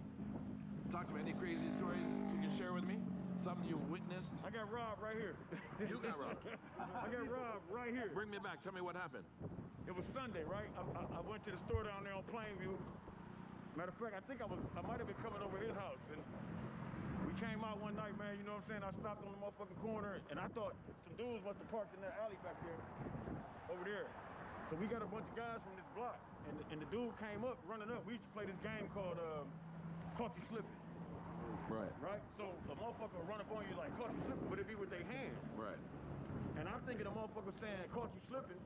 Talk to me. Any crazy stories you can share with me? Something you witnessed? I got robbed right here. You got robbed? I got robbed right here. Bring me back. Tell me what happened. It was Sunday, right? I went to the store down there on Plainview. Matter of fact, I think I might have been coming over his house. And we came out one night, man, you know what I'm saying? I stopped on the motherfucking corner, and I thought some dudes must have parked in that alley back there, over there. So we got a bunch of guys from this block, and the dude came up, running up. We used to play this game called Caught You Slipping. Right. Right? So a motherfucker would run up on you like, caught you slipping, but it'd be with their hand. Right. And I'm thinking the motherfucker saying, caught you slipping,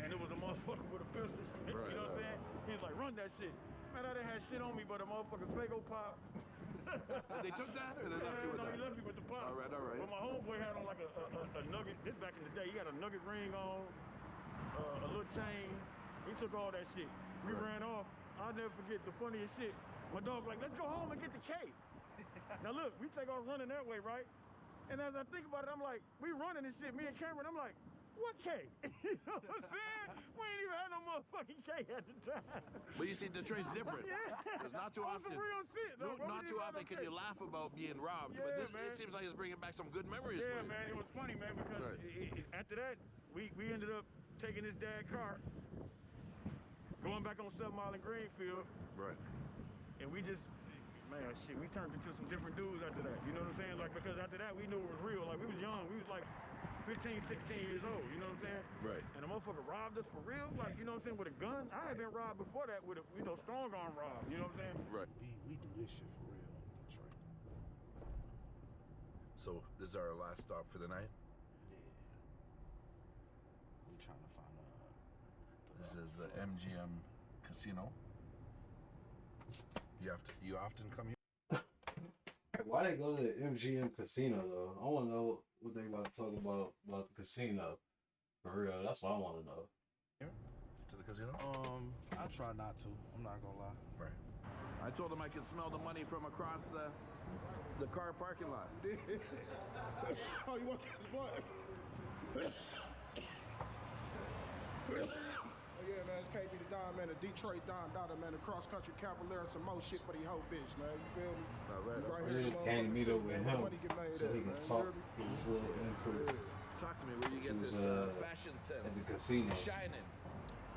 and it was a motherfucker with a pistol. Right, You know what I'm saying? He was like, run that shit. Man, I didn't have shit on me, but a motherfucker's Fago pop. They took that, or they left you with No, that? he left me with the pop. All right. But my homeboy had on like a nugget. This back in the day. He had a nugget ring on, a little chain. He took all that shit. We ran off. I'll never forget the funniest shit. My dog like, let's go home and get the K. Now look, we take off running that way, right? And as I think about it, I'm like, we running and shit. Me and Cameron, I'm like, what K? You know what I'm saying? We ain't even had no motherfucking K at the time. But you see, Detroit's different. Yeah. It's not too On often. some real shit, though, bro. Not We too didn't have often no can K. you laugh about being robbed. Yeah, But man. it seems like it's bringing back some good memories for Yeah, you. man, it was funny, man, because Right. after that, we ended up taking his dad's car, going back on 7 Mile and Greenfield, Right. and we just, man, shit, we turned into some different dudes after that. You know what I'm saying? Like, because after that, we knew it was real. Like, we was young. We was like 15, 16 years old. You know what I'm saying? Right. And the motherfucker robbed us for real. Like, you know what I'm saying? With a gun. I had been robbed before that with a, strong arm rob. You know what I'm saying? Right. We do this shit for real in Detroit. So this is our last stop for the night. Yeah. We trying to find This is the MGM Casino. You often come here? Why they go to the MGM Casino though? I want to know what they about to talk about the casino. For real, that's what I want to know. Here? To the casino? I try not to. I'm not gonna lie. Right. I told him I could smell the money from across the car parking lot. Oh, you want this blunt? Yeah, man, it's KB the Don, man, the Detroit Don, man, the cross country Cavalier, and some more shit for the whole bitch, man. You feel me? All right. We just came to meet up with him so he can talk. Give us a little input. Talk to me. Where you get this fashion sense? At the casino. Shining.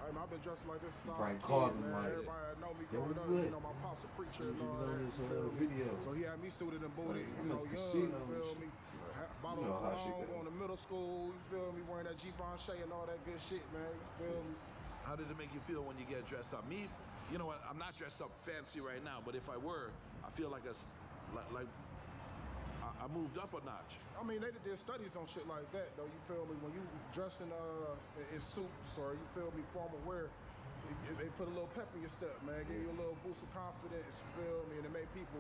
Hey, man, I've been dressing like this since I was Probably a called kid, him man. like, Everybody that know me yo, growing up, what? you know, my pop's a preacher and all on that. this You feel me? video. So he had me suited and booted, Like, you I'm know, at the young, casino you feel and me? shit. Bottle You know of how shit cologne, go. going to middle school, you feel me? Wearing that Givenchy and all that good shit, man. You feel me? How does it make you feel when you get dressed up? Me, you know what? I'm not dressed up fancy right now, but if I were, I feel like I moved up a notch. I mean, they did studies on shit like that, though. You feel me? When you dressed in suits or you feel me, formal wear, they put a little pep in your step, man. Give you a little boost of confidence. You feel me? And it made people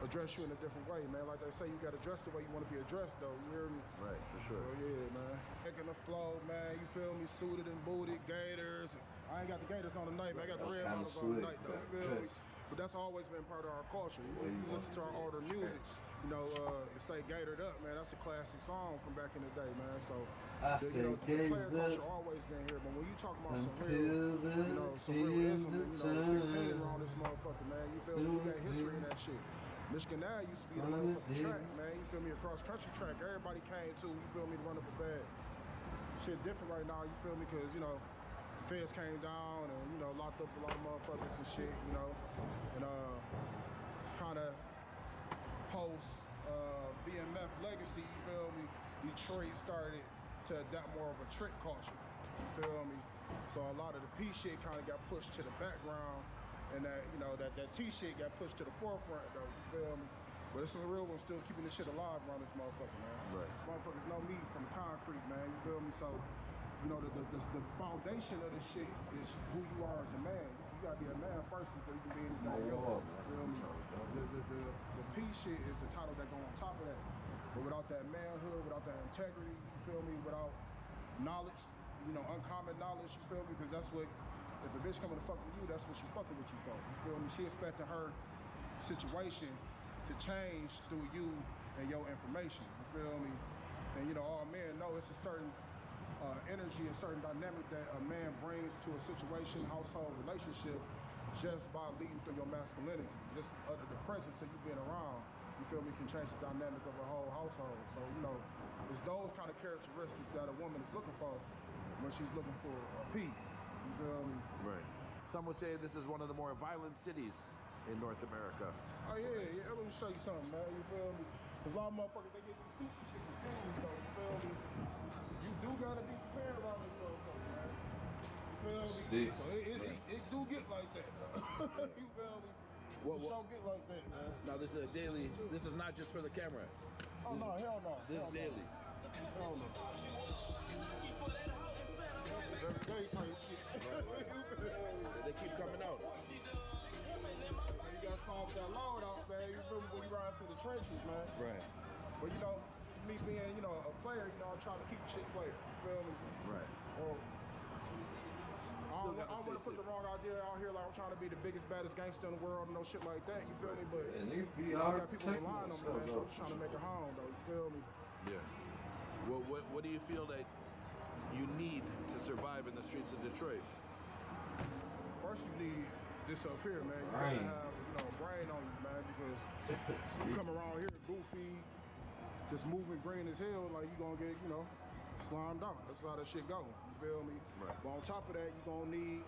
address you in a different way, man. Like they say, you got to dress the way you want to be addressed, though. You hear me? Right, for sure. So yeah, man. Taking the flow, man. You feel me? Suited and booted, gators. I ain't got the gators on tonight, man. I got the red bottoms on tonight, though. You feel me? But that's always been part of our culture. You listen to our older music, you know, Stay Gatored Up, man. That's a classic song from back in the day, man. So, the player culture always been here. But when you talk about some real, you know, some realism, and, you know, 16 around this motherfucker, man. You feel me? You got history in that shit. Michigan Ave used to be the motherfucking track, man. You feel me? A cross country track. Everybody came to, you feel me, to run up a bag. Shit different right now, you feel me? Because, you know, feds came down and, you know, locked up a lot of motherfuckers and shit, you know, and kind of post BMF legacy, you feel me, Detroit started to adopt more of a trick culture, you feel me? So a lot of the P shit kind of got pushed to the background, and that, you know, that T shit got pushed to the forefront, though, you feel me? But it's some real ones still keeping this shit alive around this motherfucker, man. Right. Motherfuckers know me from concrete, man, you feel me? So, you know, the foundation of this shit is who you are as a man. You gotta be a man first before you can be anything else. You feel me? The P shit is the title that go on top of that. But without that manhood, without that integrity, you feel me? Without knowledge, you know, uncommon knowledge, you feel me? Because that's what, if a bitch coming to fuck with you, that's what she fucking with you for. You feel me? She expecting her situation to change through you and your information. You feel me? And you know, all men know it's a certain energy and certain dynamic that a man brings to a situation, household, relationship, just by leading through your masculinity. Just the presence of you being around, you feel me, can change the dynamic of a whole household. So, you know, it's those kind of characteristics that a woman is looking for when she's looking for a P. You feel me? Right. Some would say this is one of the more violent cities in North America. Oh yeah. Let me show you something, man. You feel me? Because a lot of motherfuckers, they get these sushi shit confused, though. You feel me? You do gotta be prepared around this motherfucker, man. You feel me? So it do get like that, though. You feel me? It don't get like that, man. Now this is a daily. This is not just for the camera. Oh no, hell no. This is daily. Hell no. Every day type shit. They keep coming out. You gotta stomp that load out, man. You feel me? When you ride through the trenches, man. Right. But you know, me being, you know, a player, you know, I'm trying to keep shit player. You feel me? Right. Or I don't want to put the wrong idea out here like I'm trying to be the biggest, baddest gangster in the world and no shit like that. You feel me? But I got people relying on me, man. So I'm just trying to make a home, though. You feel me? Yeah. Well, what do you feel that you need to survive in the streets of Detroit? First, you need this up here, man. You gotta have, you know, a brain on you, man, because you come around here goofy, just moving green as hell, like you gonna get, you know, slimed out. That's how that shit go. You feel me? Right. But on top of that, you gonna need,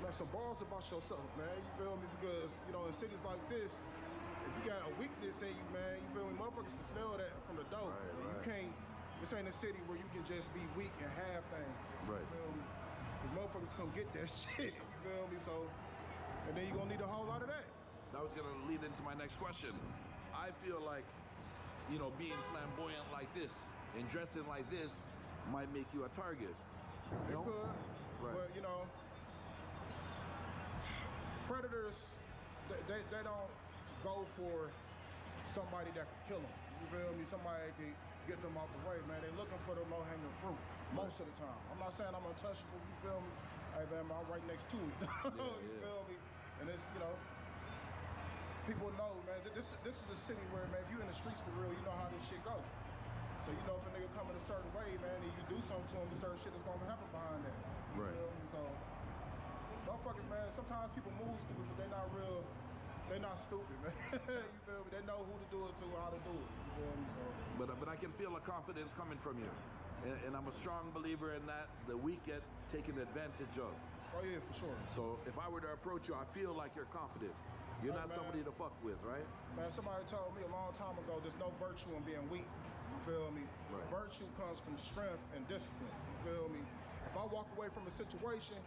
man, some balls about yourself, man. You feel me? Because, you know, in cities like this, if you got a weakness in you, man, you feel me? Motherfuckers can smell that from the door. Right. You can't, this ain't a city where you can just be weak and have things. Right. You feel me? Because motherfuckers come get that shit. You feel me? So, and then you're gonna need a whole lot of that. That was gonna lead into my next question. I feel like, you know, being flamboyant like this and dressing like this might make you a target. It could, Right. but you know, predators, they don't go for somebody that can kill them. You feel me? Somebody that can get them out the way, man. They looking for the low-hanging fruit most of the time. I'm not saying I'm untouchable, you feel me? Hey, man, I'm right next to it. You feel me? And it's, you know, people know, man, this is a city where, man, if you in the streets for real, you know how this shit goes. So you know if a nigga coming a certain way, man, and you do something to him, a certain shit is gonna happen behind that. You feel me? So, motherfuckers, man, sometimes people move stupid, but they not real, they not stupid, man. You feel me? They know who to do it to, how to do it. You feel me? So, But I can feel a confidence coming from you. And I'm a strong believer in that. The weak get taken advantage of. Oh yeah, for sure. So if I were to approach you, I feel like you're confident. You're not somebody to fuck with, right? Man, somebody told me a long time ago, there's no virtue in being weak. You feel me? Right. Virtue comes from strength and discipline. You feel me? If I walk away from a situation,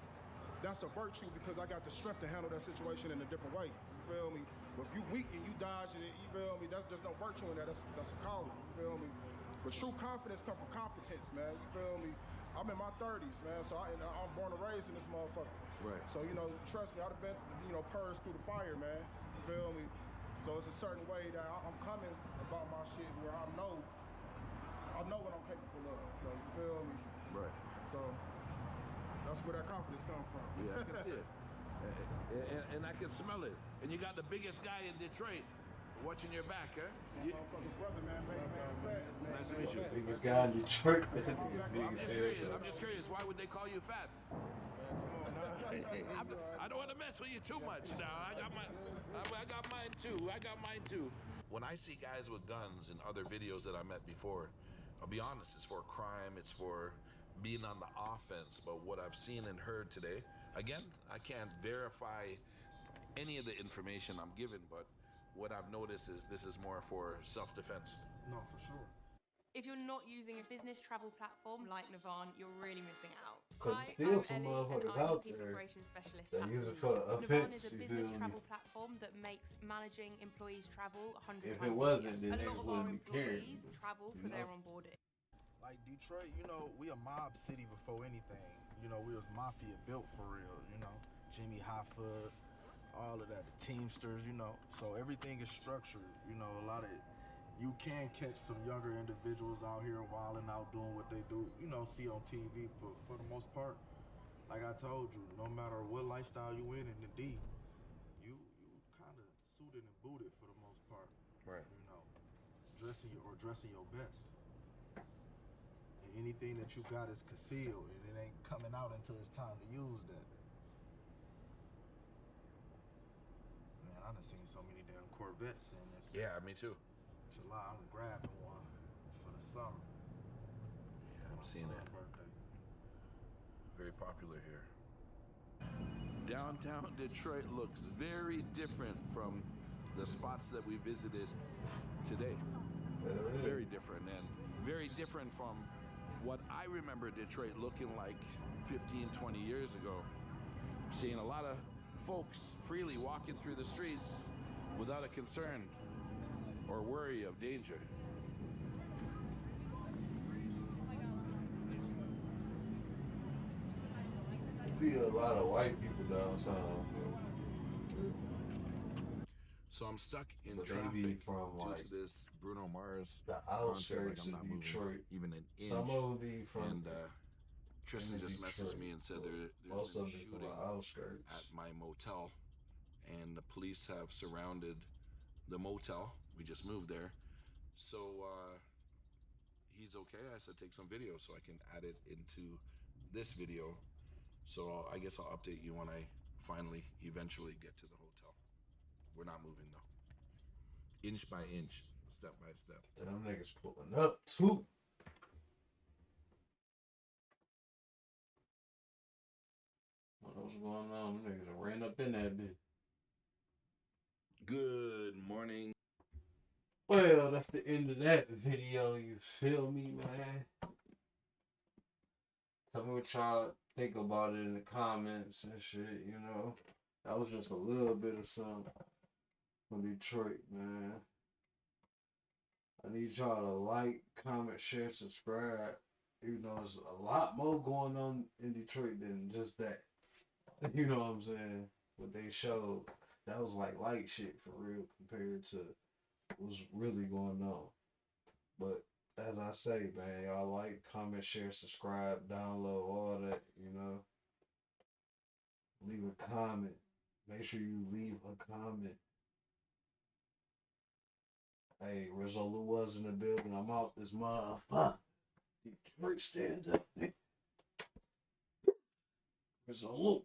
that's a virtue because I got the strength to handle that situation in a different way. You feel me? But if you weak and you dodge it, you feel me? There's no virtue in that. That's a coward. You feel me? But true confidence comes from competence, man. You feel me? I'm in my 30s, man, so I'm born and raised in this motherfucker. Right. So, you know, trust me, I'd have been, you know, purged through the fire, man. You feel me? So it's a certain way that I'm coming about my shit where I know what I'm capable of. You feel me? Right. So that's where that confidence comes from. Yeah, I can see it. And I can smell it. And you got the biggest guy in Detroit watching your back, huh? My motherfucking brother, man, Nice to meet you. Biggest guy in Detroit. I'm just curious. Why would they call you Fats? I don't want to mess with you too much now. I got mine too. When I see guys with guns in other videos that I met before, I'll be honest, it's for crime, it's for being on the offense. But what I've seen and heard today, again, I can't verify any of the information I'm given, but what I've noticed is this is more for self-defense. No, for sure. If you're not using a business travel platform like Navan, you're really missing out. Because Hi, still I'm some Ellie, motherfuckers and I'm out a people there operations specialist that at use it Navan. for Navan offense, is a you business feel me? travel platform that makes managing employees' travel 100 If times it wasn't, easier. then A they lot of our wouldn't be caring. employees travel You for their know? onboarding. Like Detroit, you know, we a mob city before anything. You know, we was mafia built for real, you know. Jimmy Hoffa, all of that, the Teamsters, you know. So everything is structured, you know, a lot of you can catch some younger individuals out here wilding out doing what they do, you know, see on TV for the most part. Like I told you, no matter what lifestyle you in the D, you kind of suited and booted for the most part. Right. You know, dressing your best. And anything that you got is concealed, and it ain't coming out until it's time to use that. Man, I done seen so many damn Corvettes in this. Yeah, me too. July, I'm grabbing one for the summer. Yeah, I'm seeing it. Birthday. Very popular here. Downtown Detroit looks very different from the spots that we visited today. Very different, and very different from what I remember Detroit looking like 15, 20 years ago. Seeing a lot of folks freely walking through the streets without a concern or worry of danger. Be a lot of white people downtown. So I'm stuck in But they traffic be from, due like, to this Bruno Mars the concert. outskirts I'm not of moving Detroit. even an inch. Some of them be from And Tristan just messaged me and said there's most a of them from shooting the outskirts. at my motel, and the police have surrounded the motel. We just moved there, so he's okay. I said take some video so I can add it into this video. So I guess I'll update you when I finally eventually get to the hotel. We're not moving though. Inch by inch, step by step. Them niggas pulling up too. What's going on? Them niggas ran up in that bitch. Good morning. Well, that's the end of that video. You feel me, man? Tell me what y'all think about it in the comments and shit, you know? That was just a little bit of something from Detroit, man. I need y'all to like, comment, share, subscribe. You know, there's a lot more going on in Detroit than just that. You know what I'm saying? What they showed, that was like light shit for real compared to what's really going on. But as I say, man, y'all like, comment, share, subscribe, download, all that, you know. Leave a comment. Make sure you leave a comment. Hey, Rizzo Lu was in the building. I'm out this motherfucker. Detroit, stand up, nigga. Rizzo Lu.